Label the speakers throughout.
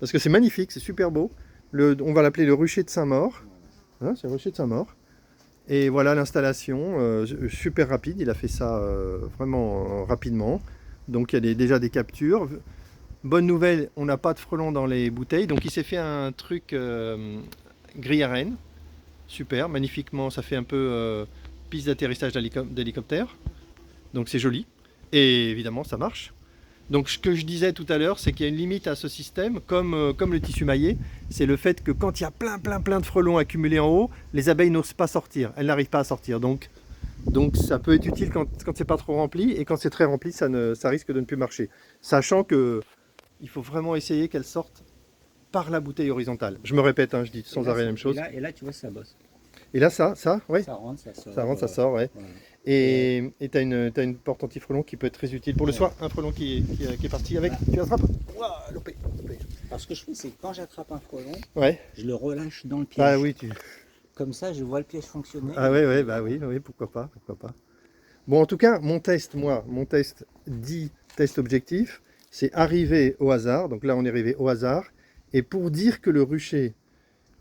Speaker 1: Parce que c'est magnifique, c'est super beau. On va l'appeler le rucher de Saint-Maur. Hein, c'est le rucher de Saint-Maur. Et voilà l'installation, super rapide. Il a fait ça vraiment rapidement. Donc il y a déjà des captures. Bonne nouvelle, on n'a pas de frelons dans les bouteilles. Donc il s'est fait un truc grille à renne. Super, magnifiquement. Ça fait un peu piste d'atterrissage d'hélicoptère. Donc c'est joli. Et évidemment, ça marche. Donc ce que je disais tout à l'heure, c'est qu'il y a une limite à ce système, comme le tissu maillé, c'est le fait que quand il y a plein de frelons accumulés en haut, les abeilles n'osent pas sortir, elles n'arrivent pas à sortir. Donc ça peut être utile quand c'est pas trop rempli, et quand c'est très rempli, ça risque de ne plus marcher. Sachant que il faut vraiment essayer qu'elles sortent par la bouteille horizontale. Je me répète, hein, je dis sans arrêt la même chose.
Speaker 2: Et là, tu vois, ça bosse.
Speaker 1: Et là, ouais.
Speaker 2: Ça rentre, ça sort.
Speaker 1: Ça rentre, ça sort, ouais.
Speaker 2: Voilà.
Speaker 1: Et tu as une porte anti-frelon qui peut être très utile. Pour le soir, un frelon qui est parti avec, tu l'attrapes. Ouah, loupé.
Speaker 2: Alors, ce que je fais, c'est que quand j'attrape un frelon,
Speaker 1: Ouais.
Speaker 2: je le relâche dans le piège.
Speaker 1: Ah oui,
Speaker 2: Comme ça, je vois le piège fonctionner.
Speaker 1: Ah ouais, bah oui, pourquoi pas. Bon, en tout cas, mon test dit test objectif, c'est arriver au hasard. Donc là, on est arrivé au hasard. Et pour dire que le rucher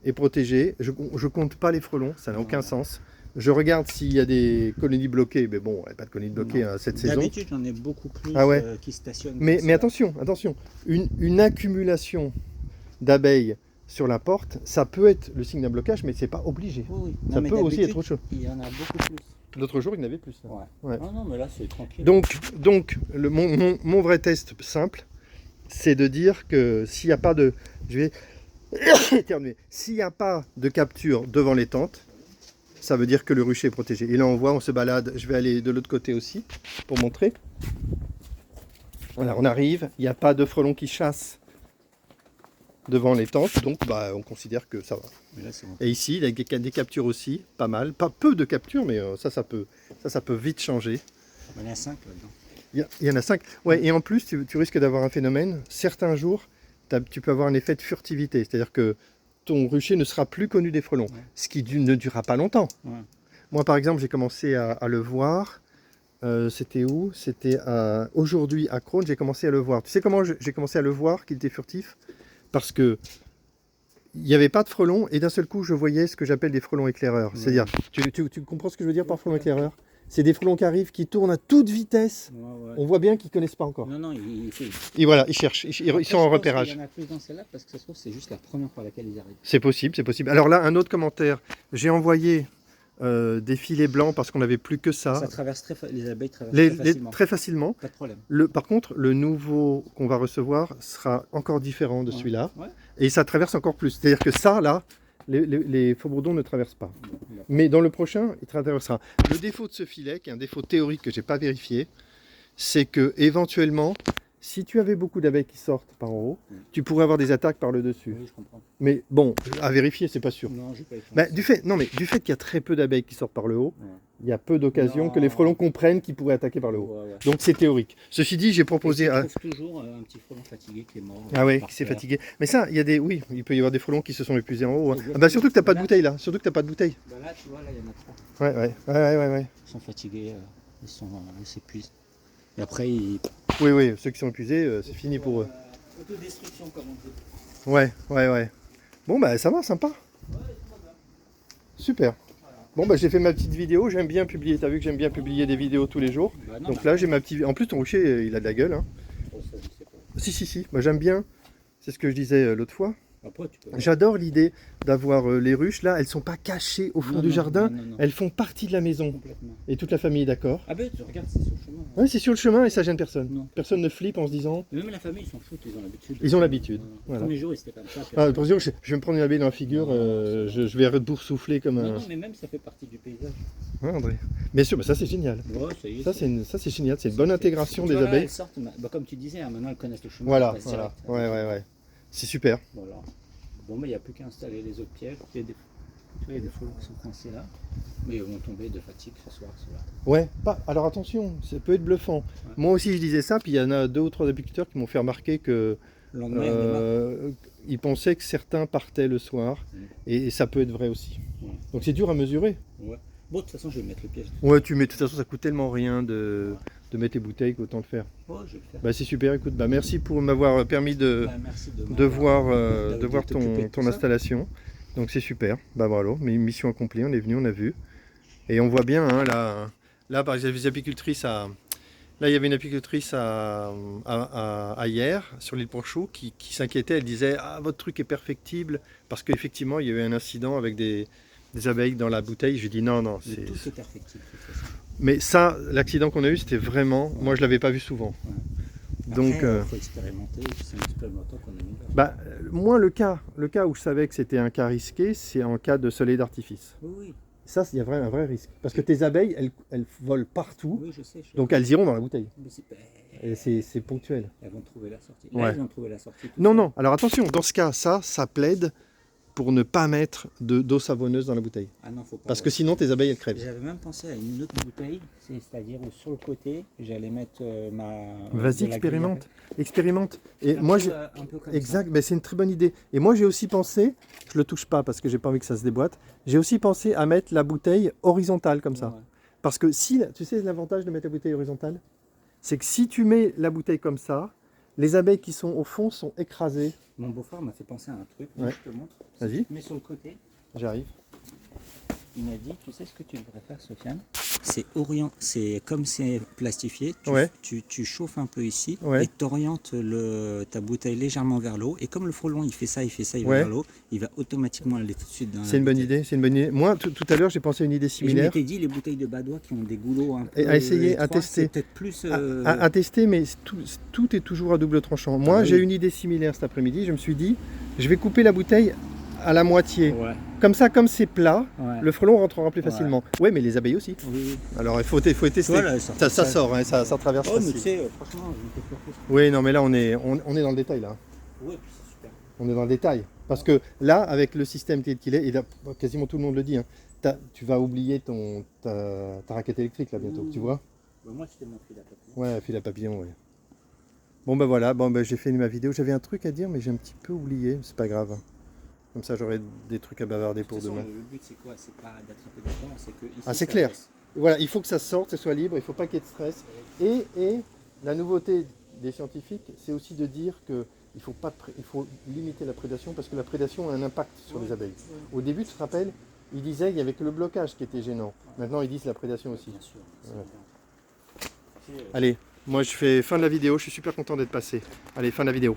Speaker 1: est protégé, je compte pas les frelons, ça n'a aucun sens. Je regarde s'il y a des colonies bloquées, mais bon, il n'y a pas de colonies bloquées cette saison.
Speaker 2: D'habitude, j'en ai beaucoup plus qui stationnent.
Speaker 1: Mais attention, une accumulation d'abeilles sur la porte, ça peut être le signe d'un blocage, mais c'est pas obligé.
Speaker 2: Oui.
Speaker 1: Ça peut aussi être autre chose.
Speaker 2: Il y en a beaucoup plus.
Speaker 1: L'autre jour, il y en avait plus.
Speaker 2: Ouais. Non, mais là, c'est tranquille.
Speaker 1: Donc mon vrai test simple, c'est de dire que s'il n'y a pas de... Je vais éternuer. S'il n'y a pas de capture devant les tentes, ça veut dire que le rucher est protégé. Et là, on voit, on se balade. Je vais aller de l'autre côté aussi pour montrer. Voilà, on arrive. Il n'y a pas de frelons qui chassent devant les tentes. Donc, on considère que ça va.
Speaker 2: Là,
Speaker 1: et ici, il y a des captures aussi. Pas mal. Pas peu de captures, mais ça peut vite changer.
Speaker 2: Il y en a 5 là-dedans.
Speaker 1: Il y en a 5. Ouais, et en plus, tu risques d'avoir un phénomène. Certains jours, tu peux avoir un effet de furtivité. C'est-à-dire que ton rucher ne sera plus connu des frelons, ce qui ne durera pas longtemps. Moi, par exemple, j'ai commencé à le voir. C'était où? C'était aujourd'hui à Crône, j'ai commencé à le voir. Tu sais comment j'ai commencé à le voir qu'il était furtif? Parce que il n'y avait pas de frelons et d'un seul coup, je voyais ce que j'appelle des frelons éclaireurs. C'est-à-dire, tu comprends ce que je veux dire par frelons éclaireurs? C'est des frelons qui arrivent, qui tournent à toute vitesse. On voit bien qu'ils ne connaissent pas encore.
Speaker 2: Non,
Speaker 1: et voilà, ils cherchent, ils sont en repérage.
Speaker 2: Il y en a plus dans celle-là parce que ça se trouve, c'est juste la première fois à laquelle ils arrivent.
Speaker 1: C'est possible. Alors là, un autre commentaire. J'ai envoyé des filets blancs parce qu'on n'avait plus que ça.
Speaker 2: Ça traverse les abeilles traversent
Speaker 1: très facilement.
Speaker 2: Pas de problème.
Speaker 1: Par contre, le nouveau qu'on va recevoir sera encore différent de celui-là. Et ça traverse encore plus. C'est-à-dire que ça, là, les faux-bourdons ne traversent pas. Mais dans le prochain, il traversera. Le défaut de ce filet, qui est un défaut théorique que je n'ai pas vérifié, c'est que éventuellement, si tu avais beaucoup d'abeilles qui sortent par en haut, tu pourrais avoir des attaques par le dessus.
Speaker 2: Oui, je comprends.
Speaker 1: Mais bon, à vérifier, c'est pas sûr.
Speaker 2: Non, j'ai pas
Speaker 1: du fait qu'il y a très peu d'abeilles qui sortent par le haut, il y a peu d'occasions que les frelons comprennent qu'ils pourraient attaquer par le haut. Donc c'est théorique. Ceci dit, j'ai proposé
Speaker 2: à... toujours un petit frelon fatigué qui est mort.
Speaker 1: Ah oui, qui s'est fatigué. Mais ça, il peut y avoir des frelons qui se sont épuisés en haut. Surtout que tu n'as pas de bouteille là. Là, tu
Speaker 2: vois, là, il y en a
Speaker 1: 3. Ouais.
Speaker 2: Ils sont fatigués, ils s'épuisent. Et après,
Speaker 1: Oui, ceux qui sont épuisés, c'est fini pour eux.
Speaker 2: Autodestruction, comme on dit.
Speaker 1: Ouais. Bon, ça va, sympa. Super. Bon, j'ai fait ma petite vidéo, j'aime bien publier. T'as vu que j'aime bien publier des vidéos tous les jours. Donc là, j'ai ma petite... En plus, ton rucher, il a de la gueule. Hein.
Speaker 2: Oh, ça, je sais pas.
Speaker 1: Si. Moi, j'aime bien. C'est ce que je disais l'autre fois.
Speaker 2: Après,
Speaker 1: J'adore l'idée d'avoir les ruches. Là, elles ne sont pas cachées au fond du jardin. Non. Elles font partie de la maison. Et toute la famille est d'accord.
Speaker 2: Ah ben, tu regardes, c'est sur le chemin.
Speaker 1: Oui, c'est sur le chemin et ça gêne personne.
Speaker 2: Non.
Speaker 1: Personne ne flippe en se disant...
Speaker 2: Mais même la famille, ils s'en foutent, ils ont l'habitude.
Speaker 1: Ils ont l'habitude.
Speaker 2: Voilà. Le premier jour, ils étaient comme ça.
Speaker 1: Le premier jour, je vais me prendre une abeille dans la figure, je vais arrêter de boursoufler comme un...
Speaker 2: Non, mais même ça fait partie du paysage.
Speaker 1: Ouais, André. Bien sûr, ça c'est génial.
Speaker 2: Ouais, ça y est.
Speaker 1: Ça c'est génial, c'est une bonne intégration des abeilles.
Speaker 2: Elles sortent, comme tu disais, maintenant elles connaissent le chemin.
Speaker 1: Voilà. Ouais. C'est super.
Speaker 2: Voilà. Bon, mais il n'y a plus qu'à installer les autres pièges. Il y a des frelons qui sont coincés là, mais ils vont tomber de fatigue ce soir.
Speaker 1: Ouais, alors attention, ça peut être bluffant. Ouais. Moi aussi je disais ça, puis il y en a 2 ou 3 apiculteurs qui m'ont fait remarquer que ils pensaient que certains partaient le soir, et ça peut être vrai aussi. Donc c'est dur à mesurer.
Speaker 2: Ouais. Bon, de toute façon, je vais mettre le piège.
Speaker 1: Ouais, de toute façon, ça coûte tellement rien de de mettre tes bouteilles qu'autant le faire.
Speaker 2: Oh, je vais le faire.
Speaker 1: Bah, c'est super, écoute, bah, merci pour m'avoir permis
Speaker 2: Bah, merci de
Speaker 1: de voir
Speaker 2: t'occuper de tout
Speaker 1: ton
Speaker 2: ça.
Speaker 1: installation. Donc c'est super. Bah voilà, mais mission accomplie, on est venu, on a vu. Et on voit bien, hein, là par exemple, les apicultrices là, il y avait une apicultrice à hier, sur l'île Ponchou, qui s'inquiétait. Elle disait « Ah, votre truc est perfectible », parce qu'effectivement, il y a eu un incident avec des abeilles dans la bouteille. Je lui ai dit « Non, non,
Speaker 2: Mais
Speaker 1: c'est... »
Speaker 2: tout est perfectible, de toute façon.
Speaker 1: Mais ça, l'accident qu'on a eu, c'était vraiment... Moi, je ne l'avais pas vu souvent.
Speaker 2: Ouais.
Speaker 1: Donc,
Speaker 2: Après, faut expérimenter, c'est en expérimentant qu'on a mis là.
Speaker 1: bah, moi, le cas où je savais que c'était un cas risqué, c'est en cas de soleil d'artifice.
Speaker 2: Oui, oui.
Speaker 1: Ça, il y a un vrai risque. Parce que tes abeilles, elles volent partout,
Speaker 2: Oui, je sais.
Speaker 1: donc elles iront dans la bouteille.
Speaker 2: Mais
Speaker 1: Et c'est ponctuel.
Speaker 2: elles vont trouver la sortie.
Speaker 1: Ouais.
Speaker 2: Là, elles ont trouvé la sortie.
Speaker 1: Non, non, alors attention, dans ce cas, ça plaide pour ne pas mettre d'eau savonneuse dans la bouteille.
Speaker 2: Ah non, faut pas.
Speaker 1: Parce que sinon, tes abeilles, elles crèvent.
Speaker 2: J'avais même pensé à une autre bouteille, c'est-à-dire sur le côté, j'allais mettre
Speaker 1: Vas-y,
Speaker 2: de la
Speaker 1: expérimente. Expérimente. Et
Speaker 2: un
Speaker 1: moi,
Speaker 2: peu, un peu comme
Speaker 1: exact, ben, c'est une très bonne idée. Et moi, j'ai aussi pensé, je le touche pas parce que j'ai pas envie que ça se déboîte, j'ai aussi pensé à mettre la bouteille horizontale comme ça.
Speaker 2: Ouais.
Speaker 1: Parce que si, tu sais l'avantage de mettre la bouteille horizontale, c'est que si tu mets la bouteille comme ça, les abeilles qui sont au fond sont écrasées.
Speaker 2: Mon beau-frère m'a fait penser à un truc,
Speaker 1: Ouais.
Speaker 2: je te montre.
Speaker 1: Vas-y.
Speaker 2: Mais sur le côté,
Speaker 1: J'arrive.
Speaker 2: il m'a dit, tu sais ce que tu devrais faire, Sofiane? C'est comme c'est plastifié,
Speaker 1: Ouais.
Speaker 2: tu chauffes un peu ici
Speaker 1: Ouais.
Speaker 2: et tu orientes ta bouteille légèrement vers l'eau. Et comme le frelon il fait ça, il va
Speaker 1: Ouais.
Speaker 2: vers l'eau, il va automatiquement aller tout de suite dans la
Speaker 1: C'est une bonne
Speaker 2: bouteille.
Speaker 1: idée, c'est une bonne idée. Moi, tout à l'heure, j'ai pensé à une idée
Speaker 2: Et je
Speaker 1: similaire.
Speaker 2: m'étais dit, les bouteilles de Badois qui ont des goulots un peu
Speaker 1: Et à essayer, à
Speaker 2: étroits,
Speaker 1: tester.
Speaker 2: c'est peut-être plus...
Speaker 1: À tester, mais tout est toujours à double tranchant. Moi,
Speaker 2: Ah oui.
Speaker 1: j'ai une idée similaire cet après-midi. Je me suis dit, je vais couper la bouteille à la moitié.
Speaker 2: Ouais,
Speaker 1: Comme ça, comme c'est plat,
Speaker 2: ouais.
Speaker 1: le frelon rentrera plus
Speaker 2: Ouais.
Speaker 1: facilement. Ouais, mais les abeilles aussi.
Speaker 2: Oui, oui.
Speaker 1: Alors, il faut tester.
Speaker 2: Voilà,
Speaker 1: Ça sort, hein, ça traverse
Speaker 2: Oh, mais tu
Speaker 1: facile.
Speaker 2: sais, franchement, je m'étais surpris.
Speaker 1: Oui, non, mais là, on est dans le détail, là.
Speaker 2: Ouais, puis c'est super.
Speaker 1: On est dans le détail. Parce que là, avec le système tel qu'il est, et là, quasiment tout le monde le dit, hein, tu vas oublier ta raquette électrique, là, bientôt, tu vois.
Speaker 2: Bah, moi, c'était mon fil à papillon.
Speaker 1: Ouais, fil à papillon, ouais. Bon ben voilà, j'ai fait ma vidéo. J'avais un truc à dire, mais j'ai un petit peu oublié. C'est pas grave. Comme ça, j'aurai des trucs à bavarder pour
Speaker 2: De toute façon,
Speaker 1: demain.
Speaker 2: le but, c'est quoi? C'est pas d'attraper des temps, c'est que ici,
Speaker 1: Ah, c'est
Speaker 2: ça
Speaker 1: clair.
Speaker 2: reste.
Speaker 1: Voilà, il faut que ça sorte, que ce soit libre. Il faut pas qu'il y ait de stress. Et la nouveauté des scientifiques, c'est aussi de dire que il faut limiter la prédation parce que la prédation a un impact sur les abeilles. Au début, tu te rappelles, ils disaient qu'il n'y avait que le blocage qui était gênant. Maintenant, ils disent la prédation aussi.
Speaker 2: Bien sûr. c'est
Speaker 1: Ouais.
Speaker 2: bien.
Speaker 1: Allez, moi je fais fin de la vidéo. Je suis super content d'être passé. Allez, fin de la vidéo.